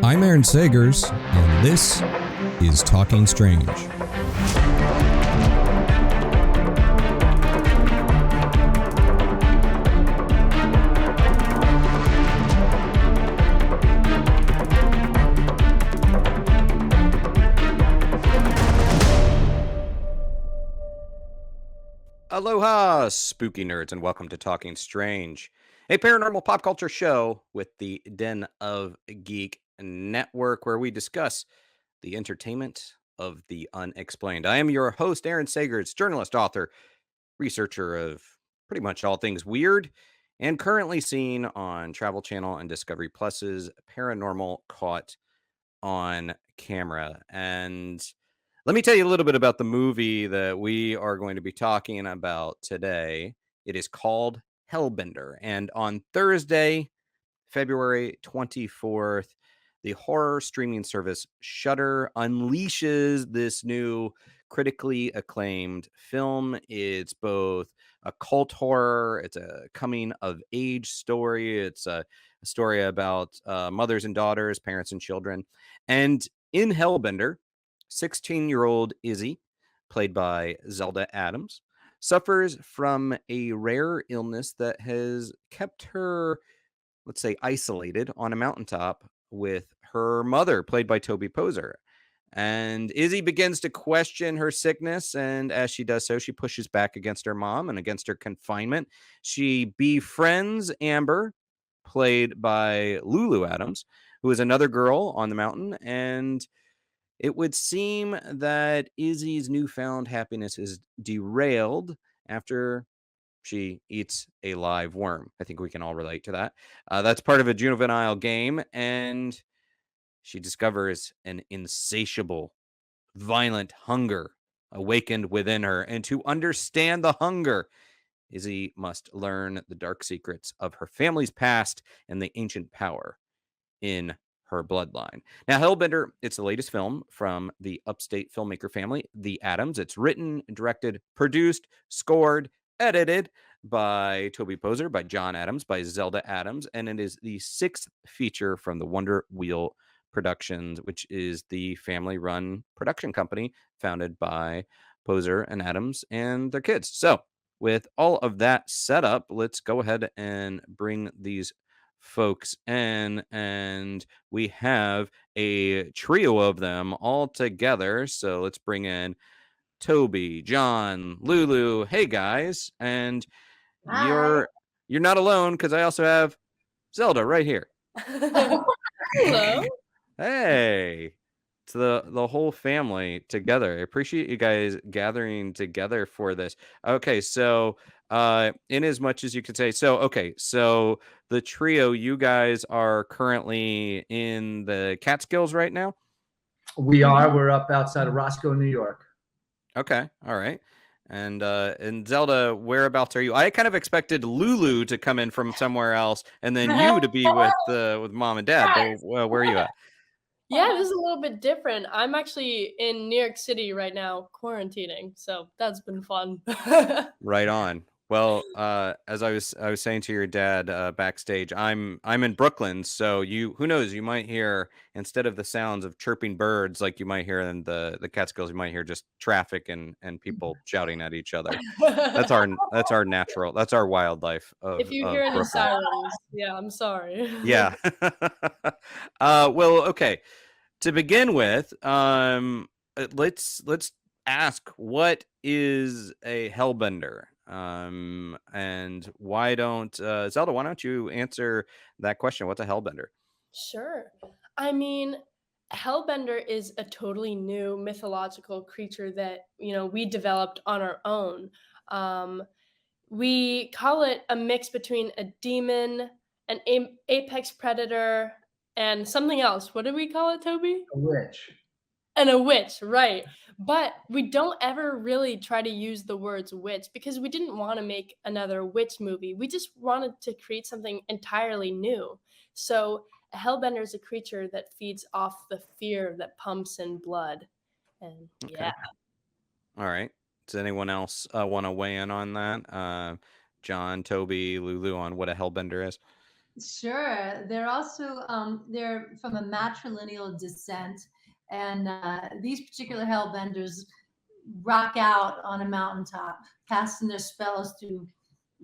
I'm Aaron Sagers, and this is Talking Strange. Aloha, spooky nerds, and welcome to Talking Strange, a paranormal pop culture show with the Den of Geek Network, where we discuss the entertainment of the unexplained. I am your host, Aaron Sagers, journalist, author, researcher of pretty much all things weird, and currently seen on Travel Channel and Discovery Plus's Paranormal Caught on Camera. And let me tell you a little bit about the movie that we are going to be talking about today. It is called Hellbender. And on Thursday, February 24th, the horror streaming service Shudder unleashes this new critically acclaimed film. It's both a cult horror, it's a coming of age story, it's a story about mothers and daughters, parents and children. And in Hellbender, 16-year-old Izzy, played by Zelda Adams, suffers from a rare illness that has kept her, let's say, isolated on a mountaintop with her mother, played by Toby Poser. And Izzy begins to question her sickness, and as she does so, she pushes back against her mom and against her confinement. She befriends Amber, played by Lulu Adams, who is another girl on the mountain, and it would seem that Izzy's newfound happiness is derailed after she eats a live worm. I think we can all relate to that. That's part of a juvenile game, and she discovers an insatiable, violent hunger awakened within her. And to understand the hunger, Izzy must learn the dark secrets of her family's past and the ancient power in her bloodline. Now, Hellbender, it's the latest film from the upstate filmmaker family, the Adams. It's written, directed, produced, scored, edited by Toby Poser, by John Adams, by Zelda Adams, and it is the sixth feature from the Wonder Wheel Productions, which is the family-run production company founded by Poser and Adams and their kids. So, with all of that set up, let's go ahead and bring these folks in, and we have a trio of them all together. So let's bring in Toby, John, Lulu. Hey guys, and Hi. you're not alone, because I also have Zelda right here. Hello. Hey, it's the whole family together. I appreciate you guys gathering together for this. Okay, so in as much as you could say, so the trio, you guys are currently in the Catskills right now? We are. We're up outside of Roscoe, New York. Okay, all right. And Zelda, whereabouts are you? I kind of expected Lulu to come in from somewhere else, and then you to be with mom and dad. But where are you at? Yeah, this is a little bit different. I'm actually in New York City right now, quarantining, so that's been fun. Right on. Well, as I was saying to your dad backstage, I'm in Brooklyn, so who knows, you might hear, instead of the sounds of chirping birds like you might hear in the Catskills, you might hear just traffic and people shouting at each other. That's our natural, that's our wildlife of If you hear any Brooklyn. sirens, yeah, I'm sorry. Yeah. Well, okay. To begin with, let's ask, what is a Hellbender? And why don't Zelda, why don't you answer that question? What's a Hellbender? Sure. I mean, Hellbender is a totally new mythological creature that, we developed on our own. We call it a mix between a demon, an apex predator, and something else. What did we call it, Toby? A witch. And a witch, right. But we don't ever really try to use the words witch because we didn't want to make another witch movie. We just wanted to create something entirely new. So a Hellbender is a creature that feeds off the fear that pumps in blood. And yeah. All right. Does anyone else want to weigh in on that? John, Toby, Lulu, on what a Hellbender is? Sure. They're also they're from a matrilineal descent, and these particular hellbenders rock out on a mountaintop, casting their spells to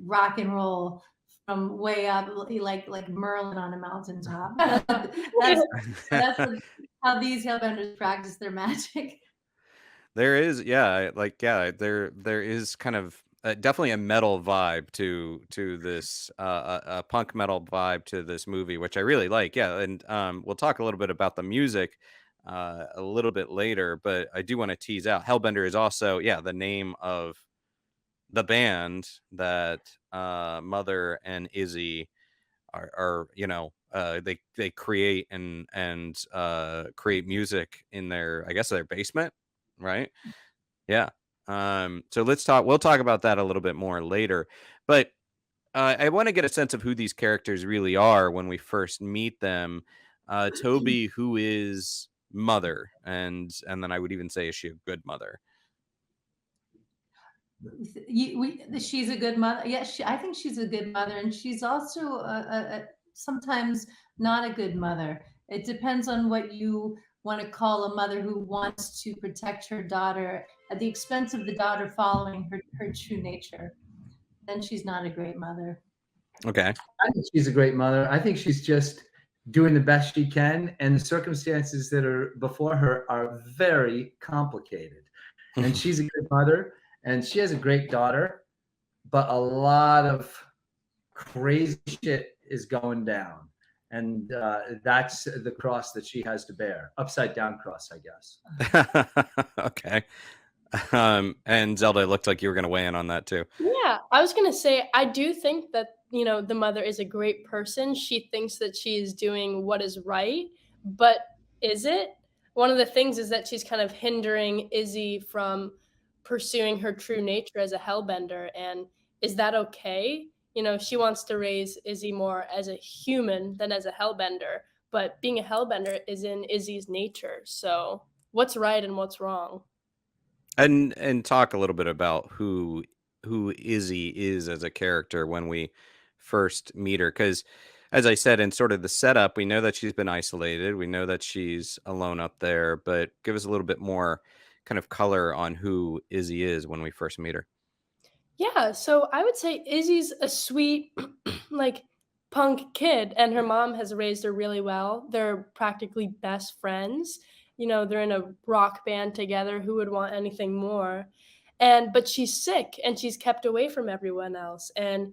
rock and roll from way up, like Merlin on a mountaintop. That's how these hellbenders practice their magic. There is, yeah, there is kind of definitely a metal vibe to this a punk metal vibe to this movie, which I really like. Yeah, and we'll talk a little bit about the music a little bit later, but I do want to tease out Hellbender is also, yeah, the name of the band that Mother and Izzy are they create and create music in their, I guess, their basement, right? Yeah. So we'll talk about that a little bit more later. But I want to get a sense of who these characters really are when we first meet them. Toby, who is Mother, and then I would even say, is she a good mother? She's a good mother. Yeah, I think she's a good mother, and she's also sometimes not a good mother. It depends on what you want to call a mother who wants to protect her daughter at the expense of the daughter following her true nature. Then she's not a great mother. Okay. I think she's a great mother. I think she's just doing the best she can, and the circumstances that are before her are very complicated. And she's a good mother, and she has a great daughter, but a lot of crazy shit is going down. And that's the cross that she has to bear. Upside down cross, I guess. Okay. And Zelda, it looked like you were going to weigh in on that too. Yeah, I was gonna say I do think that the mother is a great person. She thinks that she is doing what is right, but is it? One of the things is that she's kind of hindering Izzy from pursuing her true nature as a hellbender, and is that okay? She wants to raise Izzy more as a human than as a hellbender, but being a hellbender is in Izzy's nature. So, what's right and what's wrong? And talk a little bit about who Izzy is as a character when we first meet her, because as I said in sort of the setup, we know that she's been isolated, we know that she's alone up there, but give us a little bit more kind of color on who Izzy is when we first meet her. Yeah, so I would say Izzy's a sweet, like, punk kid, and her mom has raised her really well. They're practically best friends. They're in a rock band together. Who would want anything more? But she's sick and she's kept away from everyone else. And,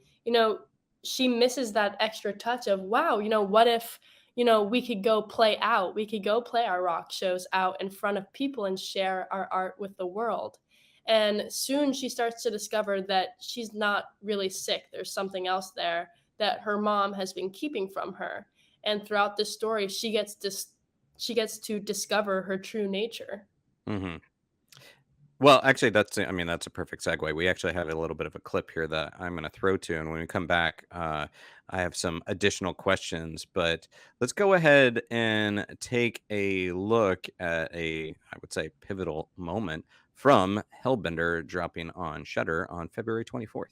she misses that extra touch of, wow, what if, we could go play out? We could go play our rock shows out in front of people and share our art with the world. And soon she starts to discover that she's not really sick. There's something else there that her mom has been keeping from her. And throughout this story, she gets to discover her true nature. Mm-hmm. Well, actually, that's a perfect segue. We actually have a little bit of a clip here that I'm going to throw to, and when we come back, I have some additional questions. But let's go ahead and take a look at I would say, pivotal moment from Hellbender dropping on Shudder on February 24th.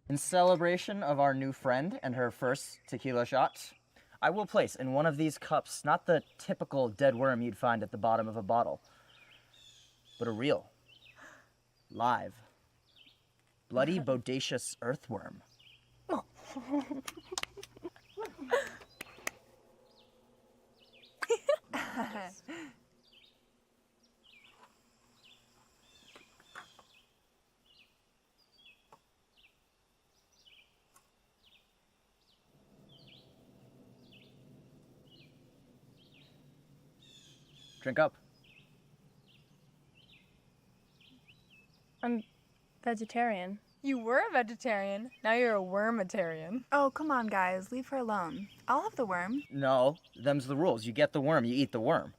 In celebration of our new friend and her first tequila shot, I will place in one of these cups not the typical dead worm you'd find at the bottom of a bottle, but a real, live, bloody bodacious earthworm. Drink up. I'm vegetarian. You were a vegetarian. Now you're a wormitarian. Oh, come on, guys. Leave her alone. I'll have the worm. No, them's the rules. You get the worm, you eat the worm.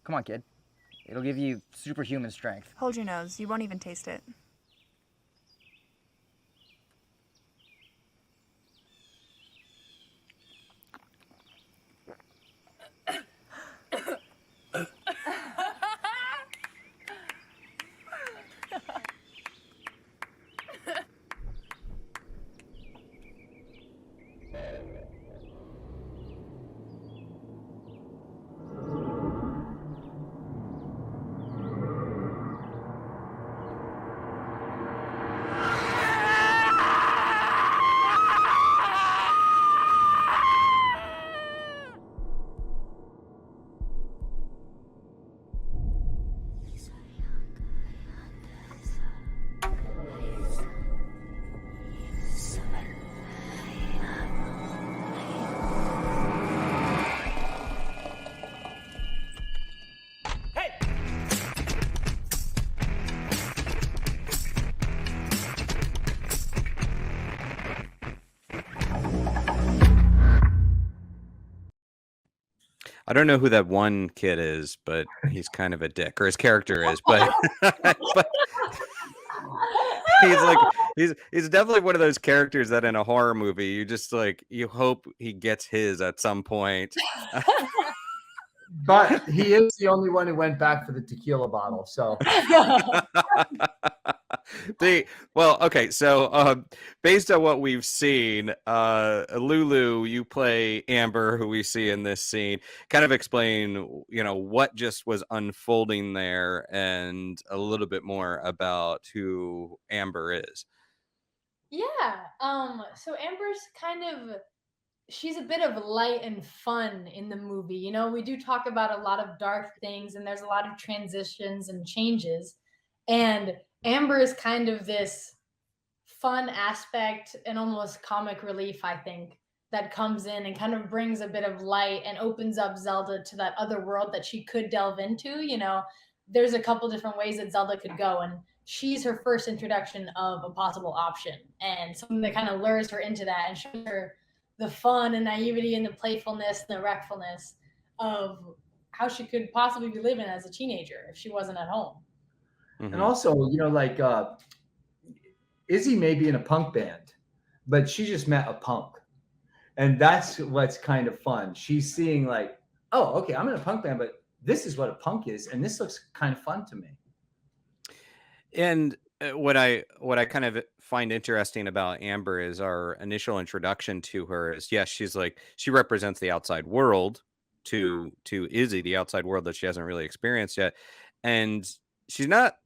Come on, kid. It'll give you superhuman strength. Hold your nose. You won't even taste it. I don't know who that one kid is, but he's kind of a dick, or his character is, but but he's like he's definitely one of those characters that in a horror movie you just like you hope he gets his at some point. But he is the only one who went back for the tequila bottle. So Okay, so based on what we've seen, Lulu, you play Amber, who we see in this scene. Kind of explain, what just was unfolding there, and a little bit more about who Amber is. Yeah. So Amber's she's a bit of light and fun in the movie. We do talk about a lot of dark things, and there's a lot of transitions and changes. And Amber is kind of this fun aspect and almost comic relief, I think, that comes in and kind of brings a bit of light and opens up Zelda to that other world that she could delve into. There's a couple different ways that Zelda could go, and she's her first introduction of a possible option and something that kind of lures her into that and shows her the fun and naivety and the playfulness and the rectfulness of how she could possibly be living as a teenager if she wasn't at home. And also, like Izzy may be in a punk band, but she just met a punk. And that's what's kind of fun. She's seeing like, oh, okay, I'm in a punk band, but this is what a punk is. And this looks kind of fun to me. And what I kind of find interesting about Amber is our initial introduction to her is, yes, she represents the outside world to Izzy, the outside world that she hasn't really experienced yet. And she's not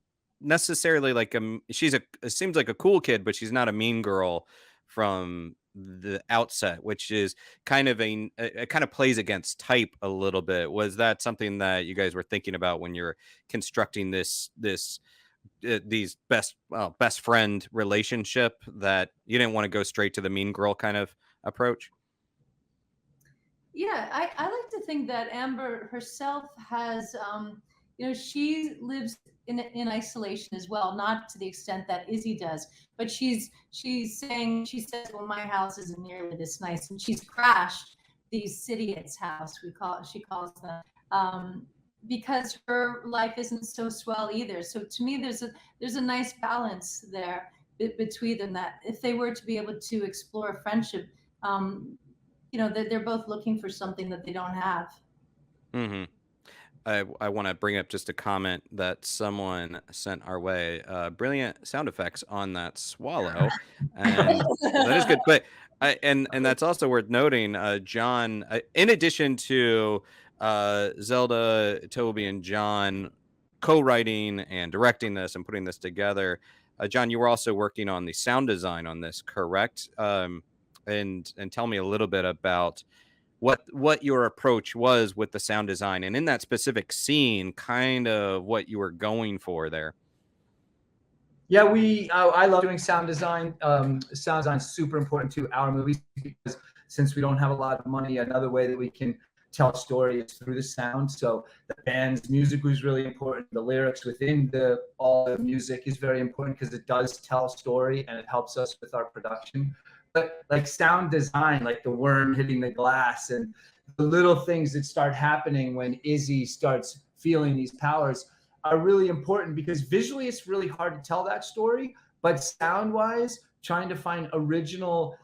necessarily like it seems like a cool kid, but she's not a mean girl from the outset, which is kind of it kind of plays against type a little bit. Was that something that you guys were thinking about when you're constructing these best friend relationship, that you didn't want to go straight to the mean girl kind of approach? Yeah, I like to think that Amber herself has, she lives in isolation as well, not to the extent that Izzy does, but she says, well, my house isn't nearly this nice, and she's crashed the Sidiots' house, she calls them, because her life isn't so swell either. So to me, there's a nice balance there between them, that if they were to be able to explore friendship, they're both looking for something that they don't have. Mm-hmm. I want to bring up just a comment that someone sent our way. Brilliant sound effects on that swallow, and that is good. But and that's also worth noting. John, in addition to Zelda, Toby, and John co-writing and directing this and putting this together, John, you were also working on the sound design on this, correct? And tell me a little bit about what your approach was with the sound design, and in that specific scene, kind of what you were going for there. Yeah, I love doing sound design. Sound design is super important to our movies, because since we don't have a lot of money, another way that we can tell a story is through the sound. So the band's music was really important. The lyrics within all the music is very important, because it does tell a story and it helps us with our production. But like sound design, like the worm hitting the glass and the little things that start happening when Izzy starts feeling these powers are really important, because visually it's really hard to tell that story, but sound wise, trying to find original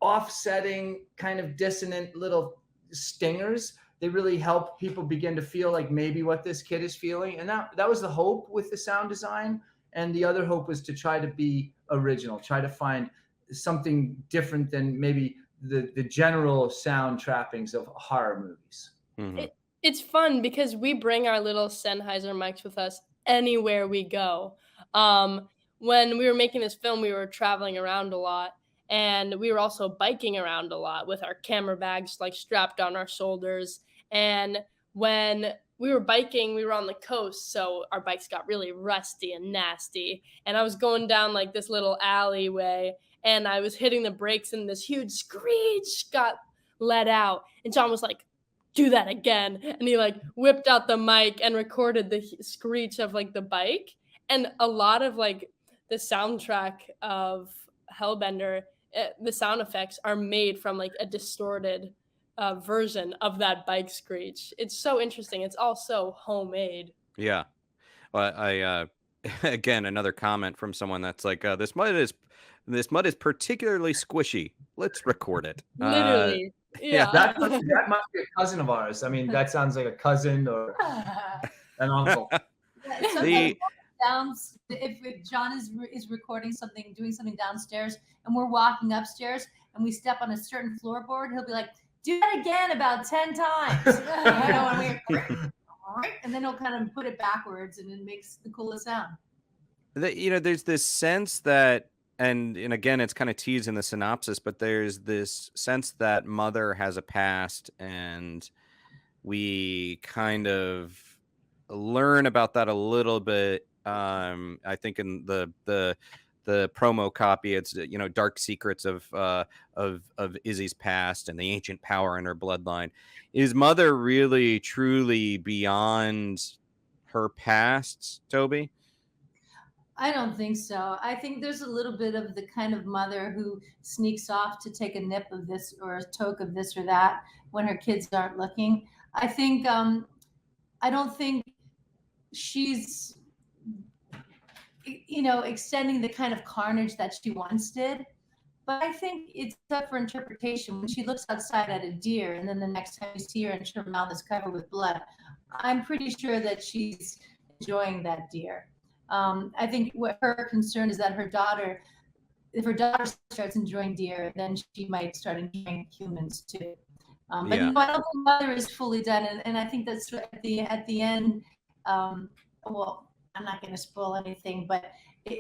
offsetting kind of dissonant little stingers, they really help people begin to feel like maybe what this kid is feeling. And that was the hope with the sound design. And the other hope was to try to be original, try to find something different than maybe the general sound trappings of horror movies. Mm-hmm. It's fun because we bring our little Sennheiser mics with us anywhere we go. When we were making this film, we were traveling around a lot, and we were also biking around a lot with our camera bags like strapped on our shoulders. And when we were biking, we were on the coast, so our bikes got really rusty and nasty. And I was going down like this little alleyway, and I was hitting the brakes, and this huge screech got let out. And John was like, do that again. And he like whipped out the mic and recorded the screech of like the bike. And a lot of like the soundtrack of Hellbender, the sound effects are made from like a distorted version of that bike screech. It's so interesting. It's all so homemade. Yeah. Well, I again another comment from someone that's like, this mud is particularly squishy. Let's record it. Literally. yeah. Yeah. That must be a cousin of ours. I mean, that sounds like a cousin or an uncle. Yeah, The- sometimes if John is recording something, doing something downstairs, and we're walking upstairs, and we step on a certain floorboard, he'll be like, "Do that again about 10 times." You know, and and then he'll kind of put it backwards, and it makes the coolest sound. There's this sense that, and again, it's kind of teased in the synopsis, but there's this sense that Mother has a past, and we kind of learn about that a little bit. I think in the promo copy, it's dark secrets of Izzy's past and the ancient power in her bloodline. Is Mother really truly beyond her past, Toby? I don't think so. I think there's a little bit of the kind of mother who sneaks off to take a nip of this or a toke of this or that when her kids aren't looking. I think I don't think she's extending the kind of carnage that she once did. But I think it's up for interpretation. When she looks outside at a deer, and then the next time you see her and her mouth is covered with blood, I'm pretty sure that she's enjoying that deer. I think what her concern is that if her daughter starts enjoying deer, then she might start enjoying humans too. But Yeah. I don't think Mother is fully done, and I think that's at the end. Well, I'm not going to spoil anything, but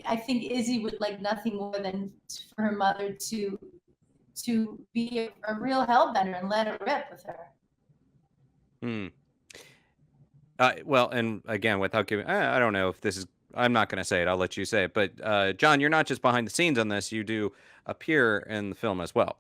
I think Izzy would like nothing more than for her mother to be a real hellbender and let it rip with her. Well, and again, without giving, I don't know if this is. I'm not going to say it. I'll let you say it. But John, you're not just behind the scenes on this. You do appear in the film as well.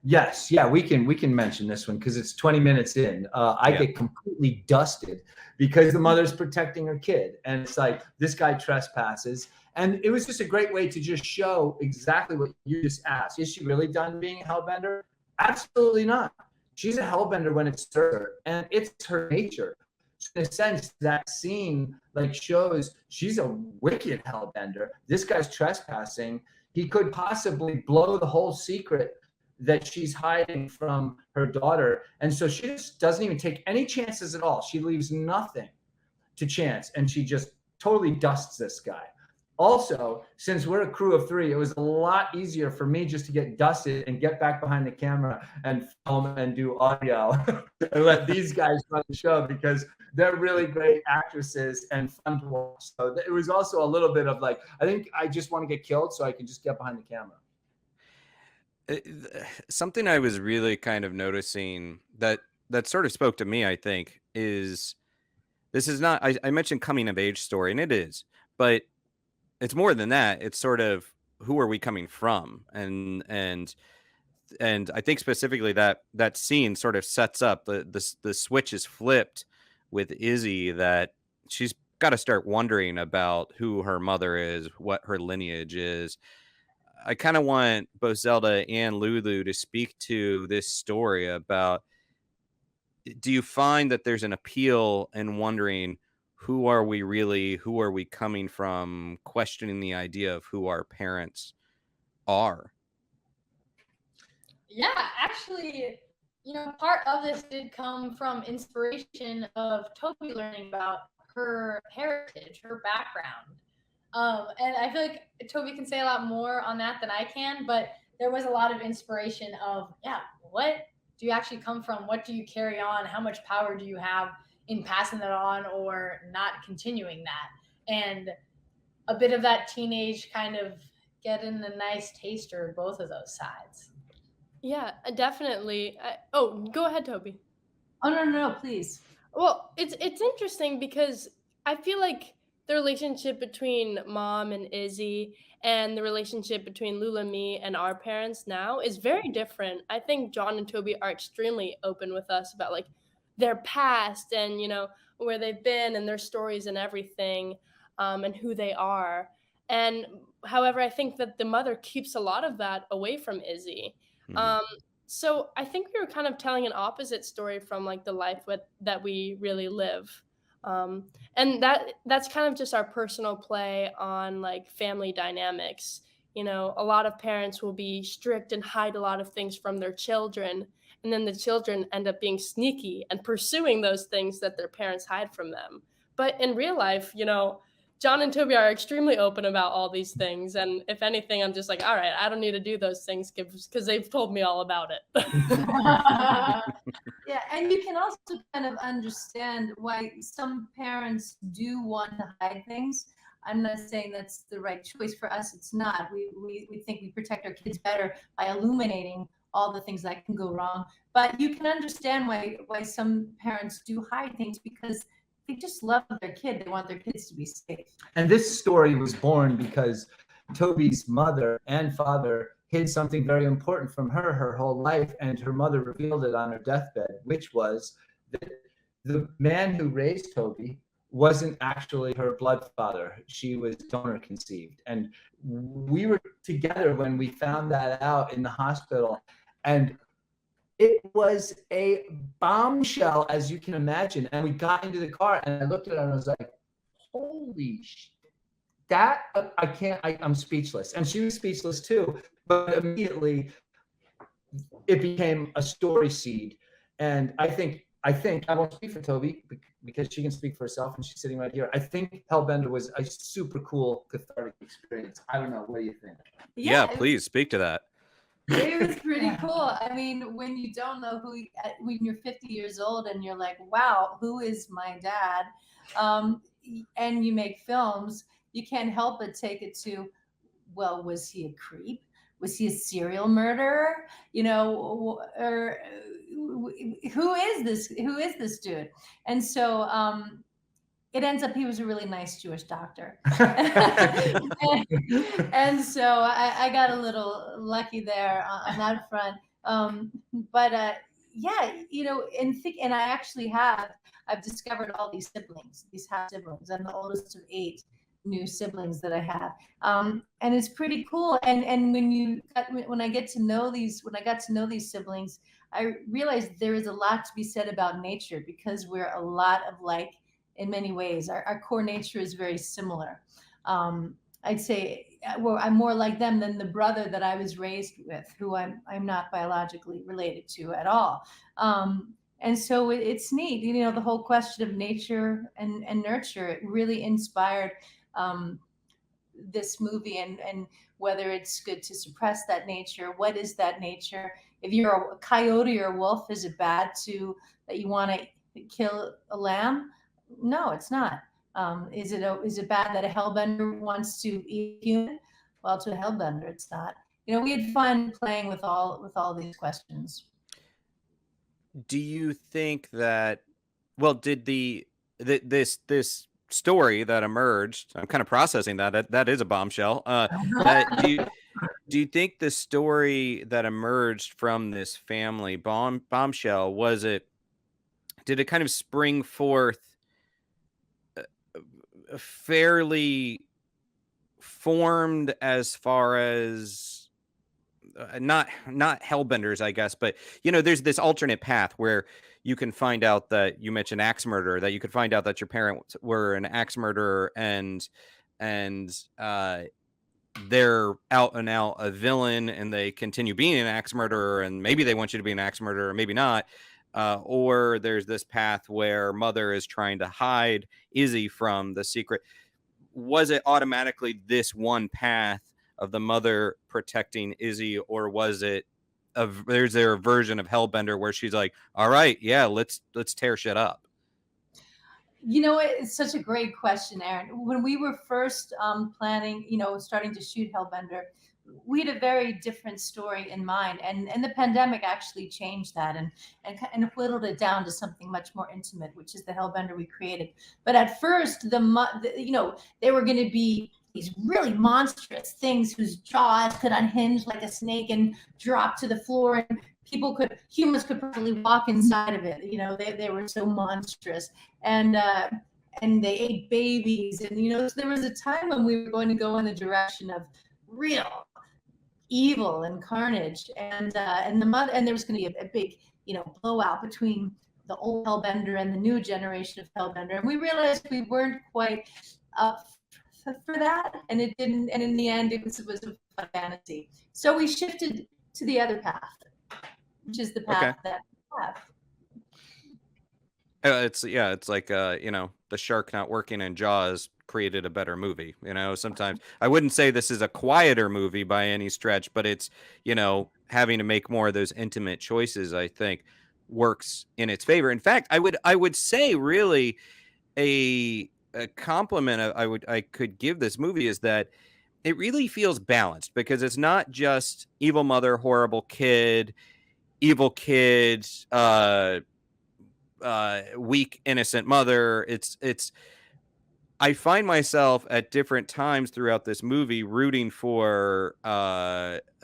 Yes, yeah, we can mention this one because it's 20 minutes in. I get completely dusted because the mother's protecting her kid, and it's like this guy trespasses, and it was just a great way to just show exactly what you just asked. Is she really done being a hellbender? Absolutely not. She's a hellbender when it's her, and it's her nature. In a sense, that scene like shows she's a wicked hellbender. This guy's trespassing. He could possibly blow the whole secret that she's hiding from her daughter. And so she just doesn't even take any chances at all. She leaves nothing to chance, and she just totally dusts this guy. Also, since we're a crew of 3, it was a lot easier for me just to get dusted and get back behind the camera and film and do audio and let these guys run the show because they're really great actresses and fun to watch. So it was also a little bit of like, I think I just want to get killed so I can just get behind the camera. Something I was really kind of noticing that sort of spoke to me, I think, is this is not, I mentioned coming of age story, and it is, but it's more than that. It's sort of who are we coming from, and I think specifically that scene sort of sets up the switch is flipped with Izzy, that she's got to start wondering about who her mother is, what her lineage is. I kind of want both Zelda and Lulu to speak to this story about, do you find that there's an appeal in wondering who are we really, who are we coming from, questioning the idea of who our parents are? Yeah, actually, part of this did come from inspiration of Toby learning about her heritage, her background. And I feel like Toby can say a lot more on that than I can, but there was a lot of inspiration of, what do you actually come from? What do you carry on? How much power do you have in passing that on or not continuing that? And a bit of that teenage kind of getting a nice taster of both of those sides. Yeah, definitely. Go ahead, Toby. Oh, no, please. Well, it's interesting because I feel like the relationship between Mom and Izzy and the relationship between Lulu and me and our parents now is very different. I think John and Toby are extremely open with us about like their past and, where they've been and their stories and everything, and who they are. And however, I think that the mother keeps a lot of that away from Izzy. So I think we were kind of telling an opposite story from like the life that we really live. And that's kind of just our personal play on like family dynamics. You know, a lot of parents will be strict and hide a lot of things from their children, and then the children end up being sneaky and pursuing those things that their parents hide from them. But in real life, you know, John and Toby are extremely open about all these things, and if anything, I'm just like, all right, I don't need to do those things because they've told me all about it. Yeah, and you can also kind of understand why some parents do want to hide things. I'm not saying that's the right choice for us. It's not. We think we protect our kids better by illuminating all the things that can go wrong. But you can understand why some parents do hide things, because they just love their kid. They want their kids to be safe. And this story was born because Toby's mother and father hid something very important from her whole life, and her mother revealed it on her deathbed, which was that the man who raised Toby wasn't actually her blood father. She was donor conceived. And we were together when we found that out in the hospital. And it was a bombshell, as you can imagine. And we got into the car and I looked at her and I was like, holy shit. That I'm speechless. And she was speechless too. But immediately it became a story seed. And I think I won't speak for Toby because she can speak for herself and she's sitting right here. I think Hellbender was a super cool cathartic experience. I don't know. What do you think? Yeah, please speak to that. It was pretty cool. I mean, when you don't know when you're 50 years old and you're like, wow, who is my dad? And you make films, you can't help but take it to, well, was he a creep? Was he a serial murderer? You know, or who is this dude? And so it ends up he was a really nice Jewish doctor. and so I got a little lucky there on that front. Yeah, you know, and I actually I've discovered all these siblings, these half siblings. I'm the oldest of 8 new siblings that I have. And it's pretty cool. And when I got to know these siblings, I realized there is a lot to be said about nature, because we're a lot of like in many ways. Our core nature is very similar. I'd say, well, I'm more like them than the brother that I was raised with, who I'm not biologically related to at all. And so it's neat, you know, the whole question of nature and nurture. It really inspired this movie, and whether it's good to suppress that nature. What is that nature? If you're a coyote or a wolf, is it bad that you want to kill a lamb? No, it's not. Is it bad that a hellbender wants to eat a human? Well, to a hellbender, it's not. You know, we had fun playing with all these questions. Do you think that? Well, did this story that emerged? I'm kind of processing that is a bombshell. Do you think the story that emerged from this family bombshell did it kind of spring forth fairly formed as far as not hellbenders, I guess, but you know, there's this alternate path where you can find out that you mentioned axe murderer, that you could find out that your parents were an axe murderer, and they're out and out a villain, and they continue being an axe murderer, and maybe they want you to be an axe murderer, maybe not. Or there's this path where mother is trying to hide Izzy from the secret. Was it automatically this one path of the mother protecting Izzy, or was it there's a version of Hellbender where she's like, all right, yeah, let's tear shit up? You know, it's such a great question, Aaron. When we were first planning, you know, starting to shoot Hellbender, we had a very different story in mind, and the pandemic actually changed that and whittled it down to something much more intimate, which is the Hellbender we created. But at first, you know, they were going to be these really monstrous things whose jaws could unhinge like a snake and drop to the floor, and humans could probably walk inside of it. You know, they were so monstrous, and they ate babies, and you know, so there was a time when we were going to go in the direction of real evil and carnage, and the mother, and there was going to be a big, blowout between the old Hellbender and the new generation of Hellbender, and we realized we weren't quite up for that, and it didn't. And in the end, it was a fantasy. So we shifted to the other path, which is the path that we have. It's like the shark not working in Jaws created a better movie. Sometimes I wouldn't say this is a quieter movie by any stretch, but it's having to make more of those intimate choices, I think, works in its favor. In fact, I would say really a compliment I could give this movie is that it really feels balanced, because it's not just evil mother, horrible kid, evil kids, weak innocent mother. It's I find myself at different times throughout this movie rooting for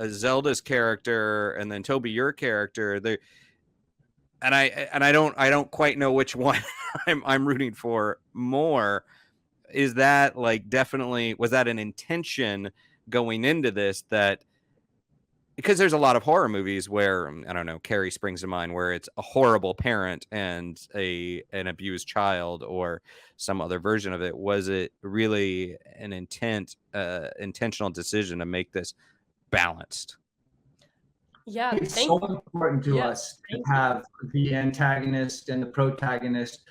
Zelda's character, and then Toby, your character. I don't quite know which one I'm rooting for more. Is that definitely, was that an intention going into this, that because there's a lot of horror movies where, I don't know, Carrie springs to mind, where it's a horrible parent and an abused child, or some other version of it. Was it really an intentional decision to make this balanced? Yeah, It's so important to us to have the antagonist and the protagonist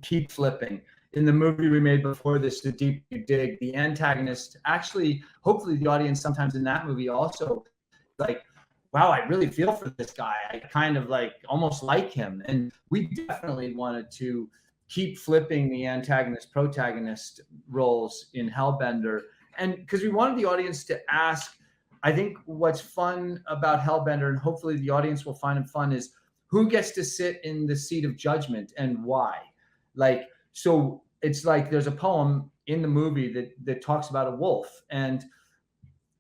keep flipping. In the movie we made before this, The Deep You Dig, the antagonist actually, hopefully the audience sometimes in that movie also wow, I really feel for this guy. I kind of almost like him. And we definitely wanted to keep flipping the antagonist protagonist roles in Hellbender. And because we wanted the audience to ask, I think what's fun about Hellbender, and hopefully the audience will find it fun, is who gets to sit in the seat of judgment and why. So it's there's a poem in the movie that talks about a wolf, and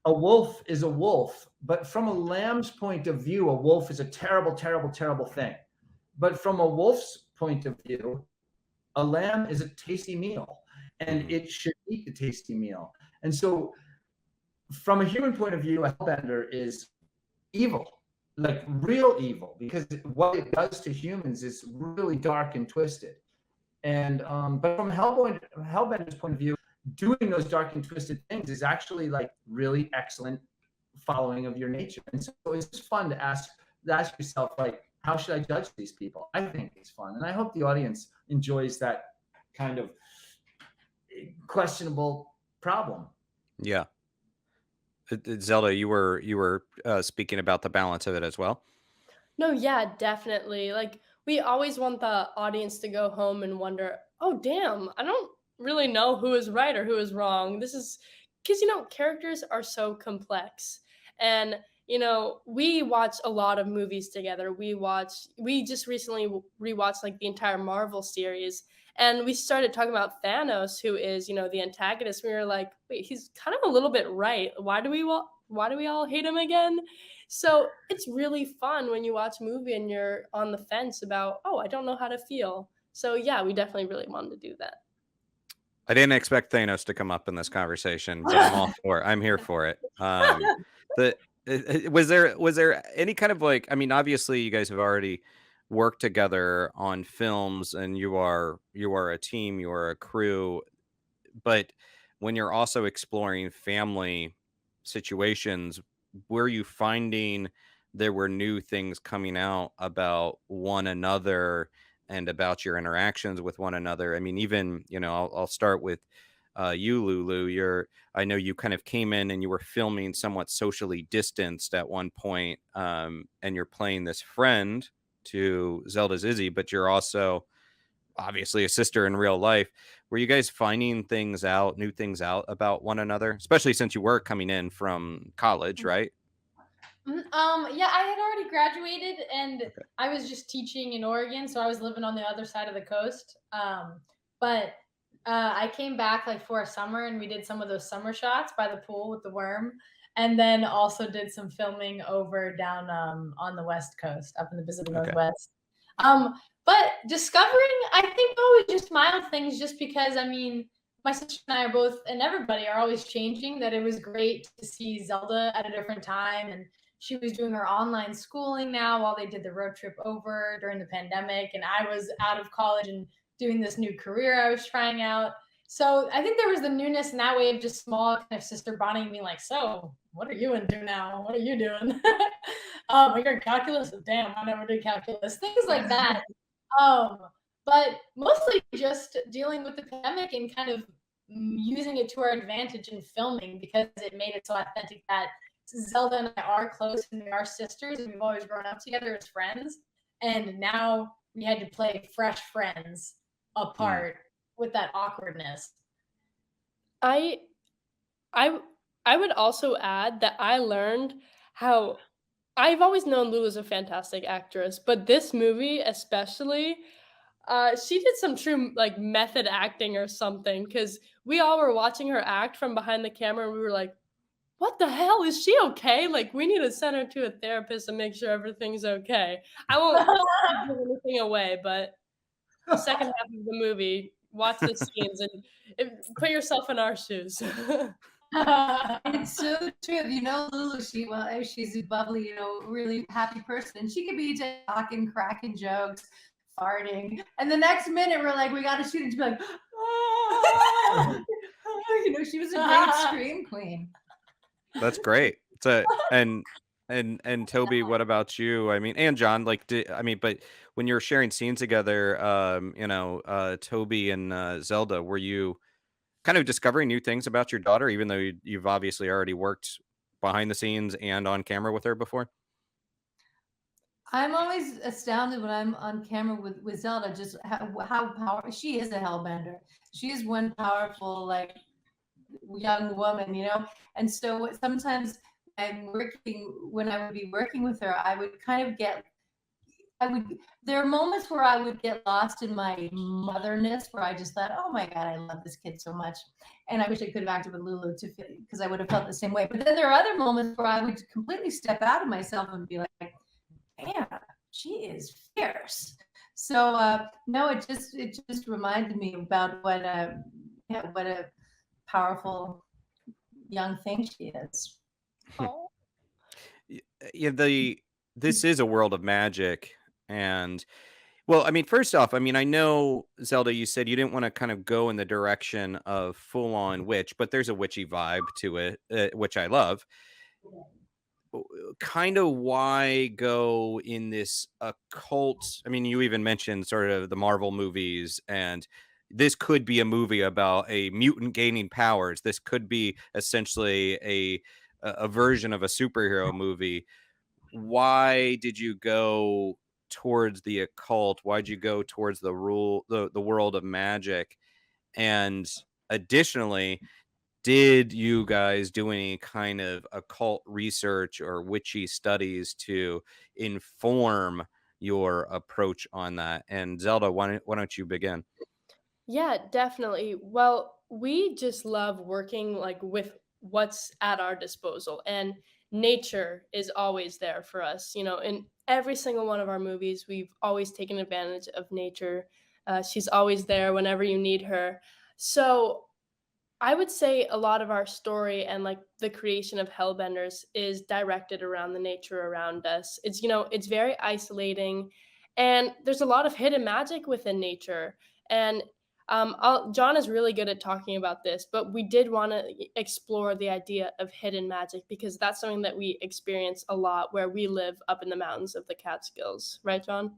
a wolf is a wolf, but from a lamb's point of view, a wolf is a terrible, terrible, terrible thing. But from a wolf's point of view, a lamb is a tasty meal, and it should eat the tasty meal. And so from a human point of view, a Hellbender is evil, real evil, because what it does to humans is really dark and twisted. And but from Hellbender's point of view, doing those dark and twisted things is actually really excellent following of your nature. And so it's just fun to ask yourself, how should I judge these people? I think it's fun, and I hope the audience enjoys that kind of questionable problem. Yeah. Zelda, you were speaking about the balance of it as well. No, yeah, definitely. We always want the audience to go home and wonder, oh damn, I don't really know who is right or who is wrong. This is because characters are so complex, and we watch a lot of movies together. We just recently rewatched the entire Marvel series, and we started talking about Thanos, who is the antagonist. We were like, wait, he's kind of a little bit right. Why do we all hate him again? So it's really fun when you watch a movie and you're on the fence about, oh, I don't know how to feel. So yeah, we definitely really wanted to do that. I didn't expect Thanos to come up in this conversation, but I'm here for it. Was there any kind of obviously you guys have already worked together on films, and you are a team, you are a crew, but when you're also exploring family situations, were you finding there were new things coming out about one another and about your interactions with one another? Even, I'll start with you, Lulu. I know you kind of came in and you were filming somewhat socially distanced at one point, and you're playing this friend to Zelda's Izzy, but you're also obviously a sister in real life. Were you guys finding new things out about one another, especially since you were coming in from college, right? Yeah, I had already graduated, and I was just teaching in Oregon, so I was living on the other side of the coast. But I came back for a summer, and we did some of those summer shots by the pool with the worm, and then also did some filming over down on the West Coast, up in the Pacific Northwest. But discovering, I think, always just mild things, just because my sister and I are both, and everybody are always changing, that it was great to see Zelda at a different time. And she was doing her online schooling now while they did the road trip over during the pandemic. And I was out of college and doing this new career I was trying out. So I think there was the newness in that way of just small kind of sister bonding, being like, so what are you into now? What are you doing? You're in calculus? Damn, I never did calculus. Things like that. But mostly just dealing with the pandemic and kind of using it to our advantage in filming, because it made it so authentic that Zelda and I are close and we are sisters and we've always grown up together as friends. And now we had to play fresh friends apart with that awkwardness. I would also add that I learned how I've always known Lulu's a fantastic actress, but this movie especially, she did some true like method acting or something, because we all were watching her act from behind the camera and we were like, what the hell? Is she okay? Like, we need to send her to a therapist and make sure everything's okay. I won't give anything away, but the second half of the movie, watch the scenes and put yourself in our shoes. It's so true. Lulu, she's a bubbly, really happy person. And she could be talking, cracking jokes, farting. And the next minute we're like, we got to shoot it to be like, oh. She was a great scream queen. That's great. And Toby, what about you? I mean, and John, but when you're sharing scenes together, Toby and Zelda, were you kind of discovering new things about your daughter, even though you've obviously already worked behind the scenes and on camera with her before? I'm always astounded when I'm on camera with Zelda, just how powerful she is. A hellbender. She is one powerful, like, young woman, and so sometimes when I would be working with her, I would kind of there are moments where I would get lost in my motherness, where I just thought, oh my God, I love this kid so much. And I wish I could have acted with Lulu because I would have felt the same way. But then there are other moments where I would completely step out of myself and be like, damn, she is fierce. So no, it just reminded me about what a powerful young thing she is. Oh. Yeah, this is a world of magic. And well, I mean, first off, I know, Zelda, you said you didn't want to kind of go in the direction of full on witch, but there's a witchy vibe to it, which I love. Kind of why go in this occult? I mean, you even mentioned sort of the Marvel movies, and this could be a movie about a mutant gaining powers. This could be essentially a version of a superhero movie. Why did you go towards the occult? Why'd you go towards the world of magic? And additionally, did you guys do any kind of occult research or witchy studies to inform your approach on that? And Zelda, why don't you begin? Yeah, definitely. Well, we just love working like with what's at our disposal, and nature is always there for us. In every single one of our movies, we've always taken advantage of nature. She's always there whenever you need her. So I would say a lot of our story and like the creation of Hellbenders is directed around the nature around us. It's very isolating, and there's a lot of hidden magic within nature. And John is really good at talking about this, but we did want to explore the idea of hidden magic, because that's something that we experience a lot where we live up in the mountains of the Catskills. Right, John?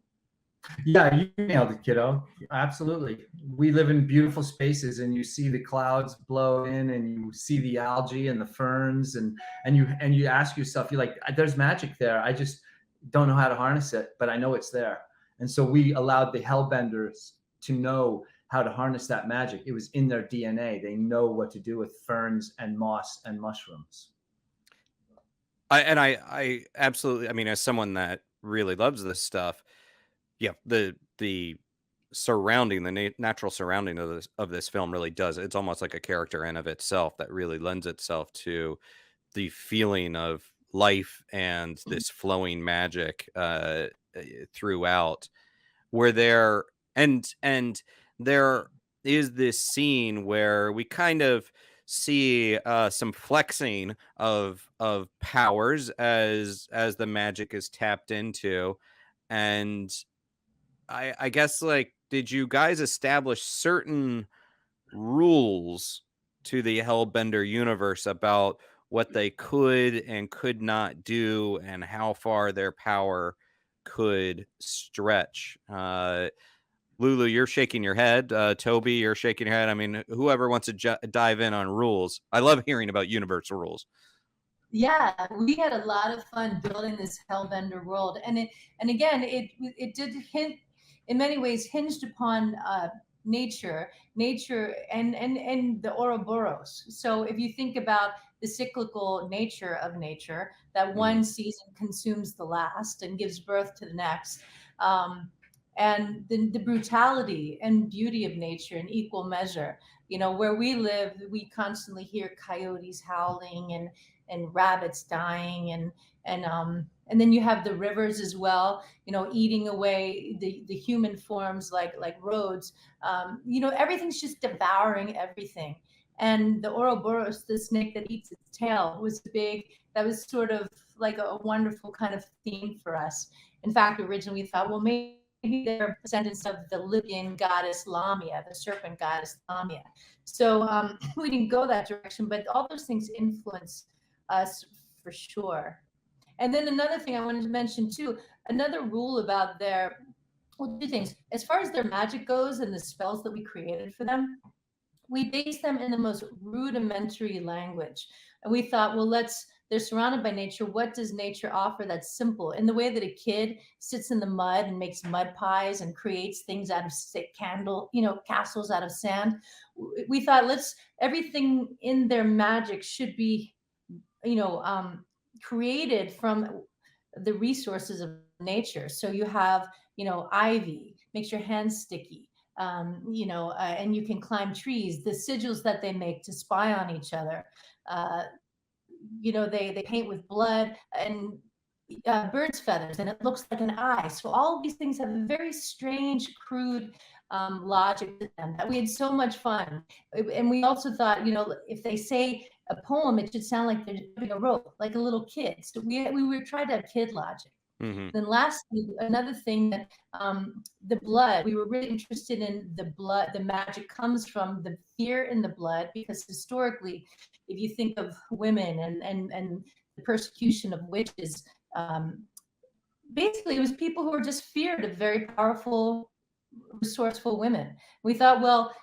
Yeah, you nailed it, kiddo. Absolutely. We live in beautiful spaces, and you see the clouds blow in, and you see the algae and the ferns, and you ask yourself, you're like, there's magic there. I just don't know how to harness it, but I know it's there. And so we allowed the Hellbenders to know how to harness that magic. It was in their DNA. They know what to do with ferns and moss and mushrooms. I absolutely, as someone that really loves this stuff, yeah, the surrounding, the natural surrounding of this film really does. It's almost like a character in of itself that really lends itself to the feeling of life and this flowing magic throughout. Where there is this scene where we kind of see some flexing of powers as the magic is tapped into, and I guess, like, did you guys establish certain rules to the Hellbender universe about what they could and could not do and how far their power could stretch? Lulu, you're shaking your head. Toby, you're shaking your head. I mean, whoever wants to dive in on rules. I love hearing about universal rules. Yeah, we had a lot of fun building this Hellbender world, and it did hint, in many ways, hinged upon nature, and the Ouroboros. So if you think about the cyclical nature of nature, that one season consumes the last and gives birth to the next, and the brutality and beauty of nature in equal measure. Where we live, we constantly hear coyotes howling and rabbits dying, and then you have the rivers as well, eating away the human forms like roads. Everything's just devouring everything. And the Ouroboros, the snake that eats its tail, that was sort of like a wonderful kind of theme for us. In fact, originally we thought, well, maybe they're descendants of the Libyan goddess Lamia, the serpent goddess Lamia. So we didn't go that direction, but all those things influence us for sure. And then another thing I wanted to mention too, another rule about two things. As far as their magic goes and the spells that we created for them, we based them in the most rudimentary language. And we thought, well, they're surrounded by nature. What does nature offer that's simple? In the way that a kid sits in the mud and makes mud pies and creates things out of stick castles out of sand. We thought, everything in their magic should be, created from the resources of nature. So you have, ivy makes your hands sticky. And you can climb trees, the sigils that they make to spy on each other. They paint with blood and bird's feathers, and it looks like an eye. So all of these things have a very strange, crude logic to them that we had so much fun. And we also thought, if they say a poem, it should sound like they're doing a rope, like a little kid. So we were trying to have kid logic. Then lastly, another thing that the blood, we were really interested in the blood. The magic comes from the fear in the blood, because historically, if you think of women and the persecution of witches, basically it was people who were just feared of very powerful, resourceful women. We thought, well,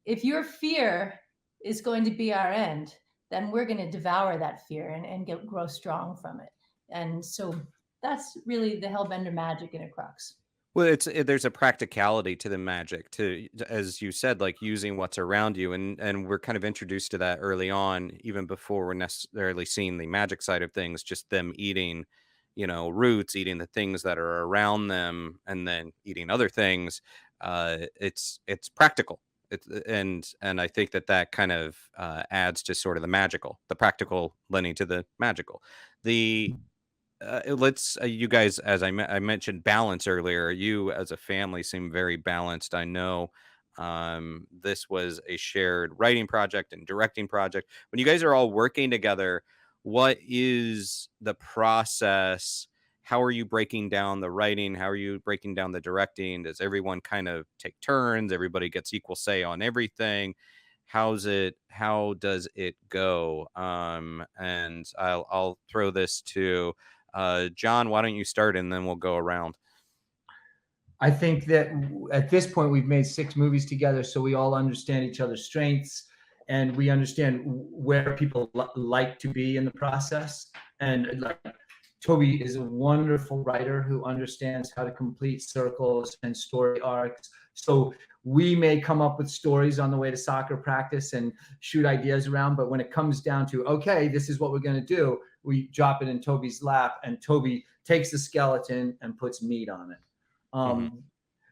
if your fear is going to be our end, then we're going to devour that fear and grow strong from it. And so that's really the Hellbender magic in a crux. Well, there's a practicality to the magic, as you said, like using what's around you, and we're kind of introduced to that early on, even before we're necessarily seeing the magic side of things. Just them eating, roots, eating the things that are around them, and then eating other things. It's practical. And I think that kind of adds to sort of the practical lending to the magical. You guys, as I mentioned balance earlier, you as a family seem very balanced. I know this was a shared writing project and directing project. When you guys are all working together, what is the process? How are you breaking down the writing? How are you breaking down the directing? Does everyone kind of take turns? Everybody gets equal say on everything? How does it go? And I'll throw this to John. Why don't you start, and then we'll go around. I think that at this point we've made 6 movies together, so we all understand each other's strengths, and we understand where people like to be in the process. And like, Toby is a wonderful writer who understands how to complete circles and story arcs. So we may come up with stories on the way to soccer practice and shoot ideas around, but when it comes down to, okay, this is what we're going to do, we drop it in Toby's lap, and Toby takes the skeleton and puts meat on it.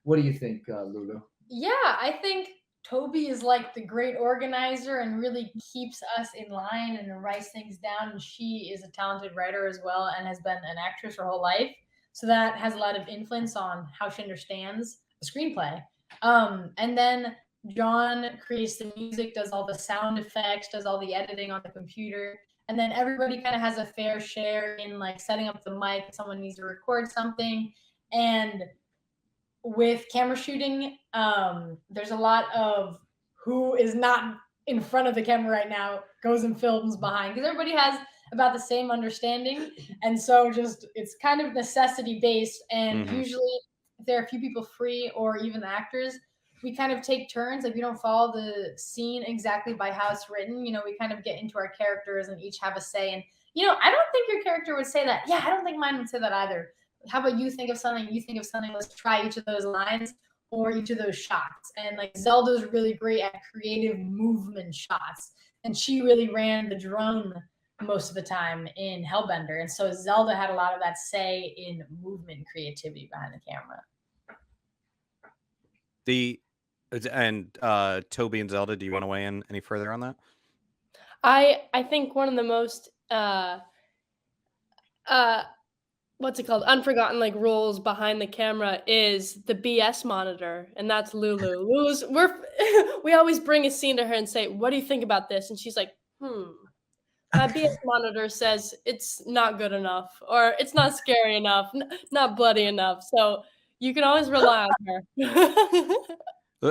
What do you think, Lulu? Yeah, I think Toby is like the great organizer and really keeps us in line and writes things down. And she is a talented writer as well and has been an actress her whole life. So that has a lot of influence on how she understands a screenplay. And then John creates the music, does all the sound effects, does all the editing on the computer, and then everybody kind of has a fair share in like setting up the mic if someone needs to record something. And with camera shooting, there's a lot of who is not in front of the camera right now goes and films behind, because everybody has about the same understanding, and so just it's kind of necessity based. And usually if there are a few people free, or even the actors, we kind of take turns. Like we don't follow the scene exactly by how it's written. We kind of get into our characters and each have a say. And I don't think your character would say that. Yeah, I don't think mine would say that either. How about you think of something, you think of something, let's try each of those lines or each of those shots. And like Zelda's really great at creative movement shots, and she really ran the drone most of the time in Hellbender. And so Zelda had a lot of that say in movement and creativity behind the camera. Toby and Zelda, do you want to weigh in any further on that? I think one of the most what's it called, unforgotten like roles behind the camera is the BS monitor, and that's Lulu. We always bring a scene to her and say, what do you think about this? And she's like, my BS monitor says it's not good enough, or it's not scary enough, not bloody enough. So you can always rely on her.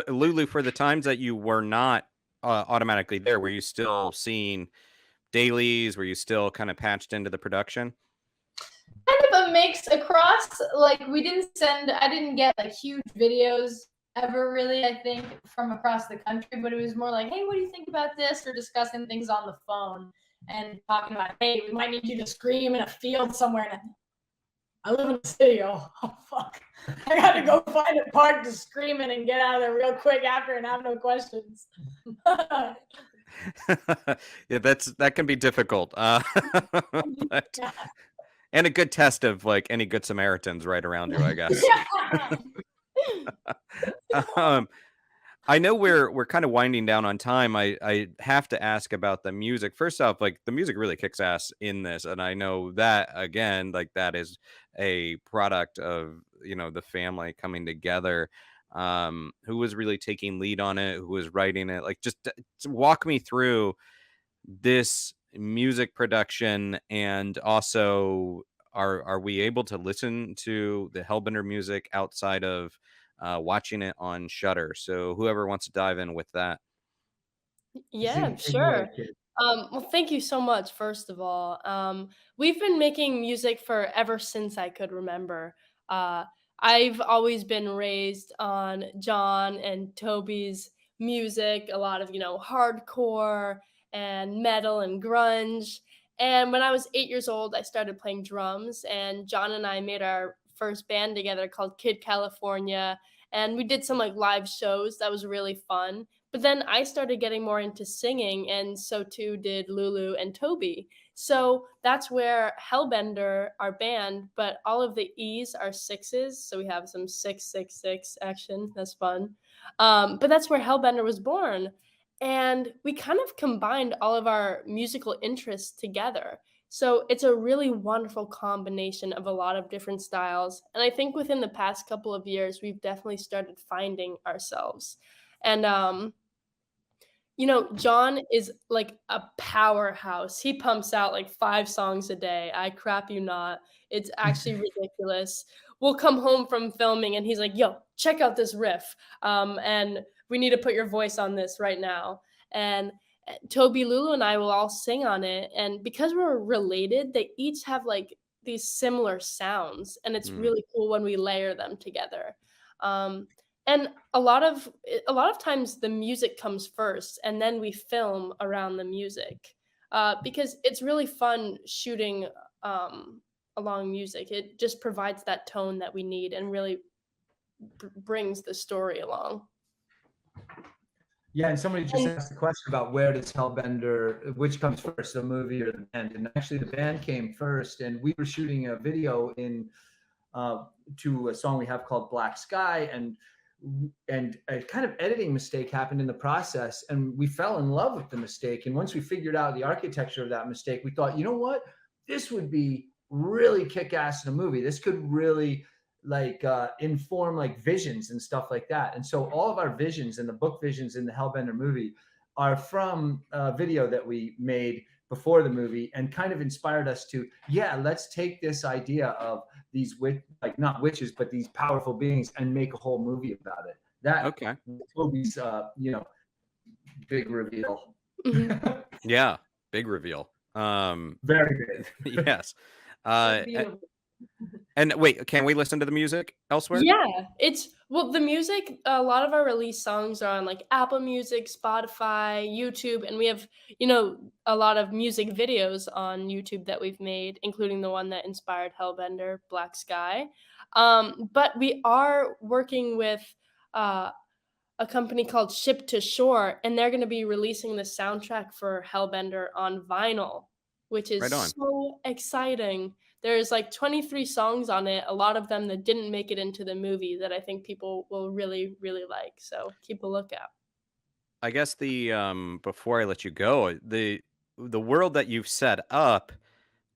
Lulu, for the times that you were not automatically there, were you still seeing dailies? Were you still kind of patched into the production? Kind of a mix across. Like I didn't get like huge videos ever really, I think, from across the country, but it was more like, hey, what do you think about this? Or discussing things on the phone and talking about, hey, we might need you to scream in a field somewhere. And I live in the city. Oh fuck. I got to go find a park to scream in and get out of there real quick after and have no questions. Yeah, that can be difficult. But, and a good test of like any good Samaritans right around you, I guess. I know we're kind of winding down on time. I have to ask about the music. First off, like the music really kicks ass in this, and I know that again, like that is a product of the family coming together. Who was really taking lead on it? Who was writing it? Like just walk me through this music production, and also are we able to listen to the Hellbender music outside of watching it on Shudder? So whoever wants to dive in with that. Yeah, sure. Well, thank you so much, first of all. We've been making music for ever since I could remember. I've always been raised on John and Toby's music, a lot of, hardcore and metal and grunge. And when I was 8 years old, I started playing drums, and John and I made our first band together called Kid California. And we did some like live shows. That was really fun. But then I started getting more into singing, and so too did Lulu and Toby. So that's where Hellbender, our band, but all of the E's are sixes. So we have some 666 action. That's fun. But that's where Hellbender was born. And we kind of combined all of our musical interests together. So it's a really wonderful combination of a lot of different styles. And I think within the past couple of years, we've definitely started finding ourselves. And John is like a powerhouse. He pumps out like 5 songs a day. I crap you not. It's actually ridiculous. We'll come home from filming and he's like, yo, check out this riff. And we need to put your voice on this right now. And Toby, Lulu, and I will all sing on it. And because we're related, they each have like these similar sounds. And it's really cool when we layer them together. And a lot of times the music comes first, and then we film around the music, because it's really fun shooting along music. It just provides that tone that we need and really brings the story along. Yeah, and somebody just asked the question about where does Hellbender, which comes first, the movie or the band? And actually, the band came first, and we were shooting a video to a song we have called Black Sky, and a kind of editing mistake happened in the process, and we fell in love with the mistake. And once we figured out the architecture of that mistake, we thought, you know what, this would be really kick-ass in a movie. This could really inform like visions and stuff like that. And so all of our visions and the book visions in the Hellbender movie are from a video that we made before the movie, and kind of inspired us to, let's take this idea of these not witches, but these powerful beings, and make a whole movie about it. That Toby's big reveal. Yeah, big reveal. Very big. Yes. And wait, can we listen to the music elsewhere? Yeah, the music, a lot of our release songs are on like Apple Music, Spotify, YouTube, and we have, a lot of music videos on YouTube that we've made, including the one that inspired Hellbender, Black Sky. But we are working with a company called Ship to Shore, and they're going to be releasing the soundtrack for Hellbender on vinyl, which is so exciting. There's like 23 songs on it, a lot of them that didn't make it into the movie that I think people will really, really like. So keep a lookout. I guess before I let you go, the world that you've set up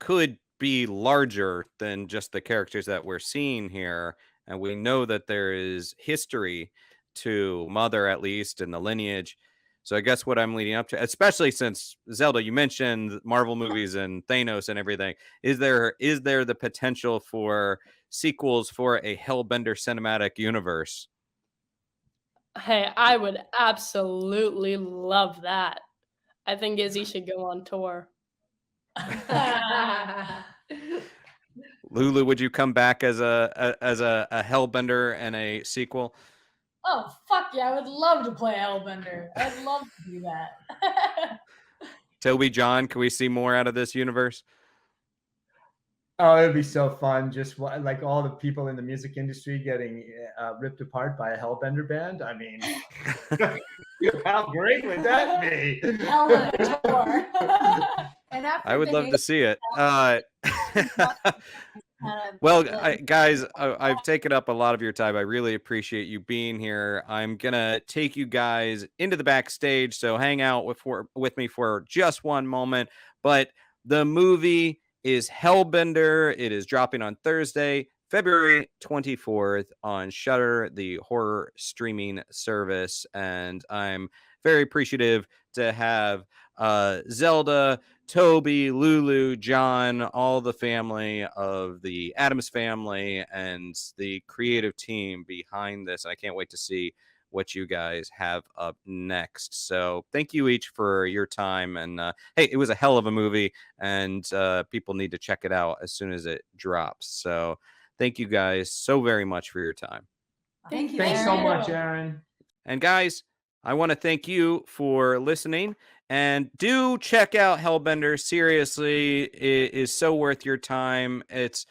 could be larger than just the characters that we're seeing here. And we know that there is history to Mother, at least, in the lineage. So I guess what I'm leading up to, especially since Zelda, you mentioned Marvel movies and Thanos and everything, is there the potential for sequels for a Hellbender cinematic universe? Hey, I would absolutely love that. I think Izzy should go on tour. Lulu, would you come back as a Hellbender and a sequel? Oh, fuck yeah, I would love to play Hellbender. I'd love to do that. Toby, John, can we see more out of this universe? Oh, it'd be so fun. Just like all the people in the music industry getting ripped apart by a Hellbender band. I mean, how great would that be? I would love to see it. Well, guys, I've taken up a lot of your time. I really appreciate you being here. I'm going to take you guys into the backstage, so hang out with me for just one moment. But the movie is Hellbender. It is dropping on Thursday, February 24th on Shudder, the horror streaming service. And I'm very appreciative to have Zelda, Toby, Lulu, John, all the family of the Adams family and the creative team behind this. I can't wait to see what you guys have up next. So thank you each for your time. And hey, it was a hell of a movie, and people need to check it out as soon as it drops. So thank you guys so very much for your time. Thank you. Thanks so much, Aaron. And guys, I want to thank you for listening, and do check out Hellbender. Seriously, it is so worth your time. It's,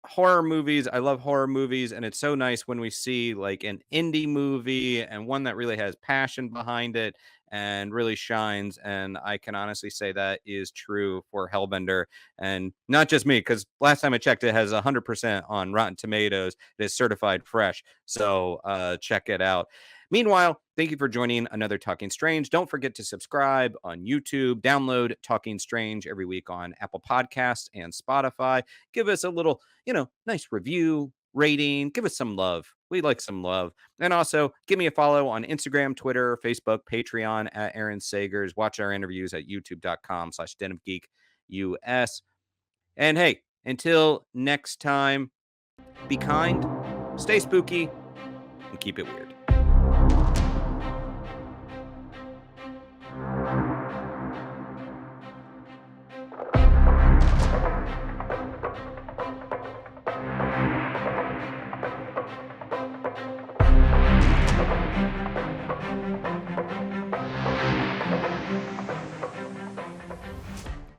horror movies. I love horror movies, and it's so nice when we see like an indie movie and one that really has passion behind it and really shines. And I can honestly say that is true for Hellbender, and not just me, because last time I checked, it has 100% on Rotten Tomatoes. It is certified fresh. So check it out. Meanwhile, thank you for joining another Talking Strange. Don't forget to subscribe on YouTube. Download Talking Strange every week on Apple Podcasts and Spotify. Give us a little, nice review, rating. Give us some love. We like some love. And also, give me a follow on Instagram, Twitter, Facebook, Patreon at Aaron Sagers. Watch our interviews at youtube.com/denofgeekus. And hey, until next time, be kind, stay spooky, and keep it weird.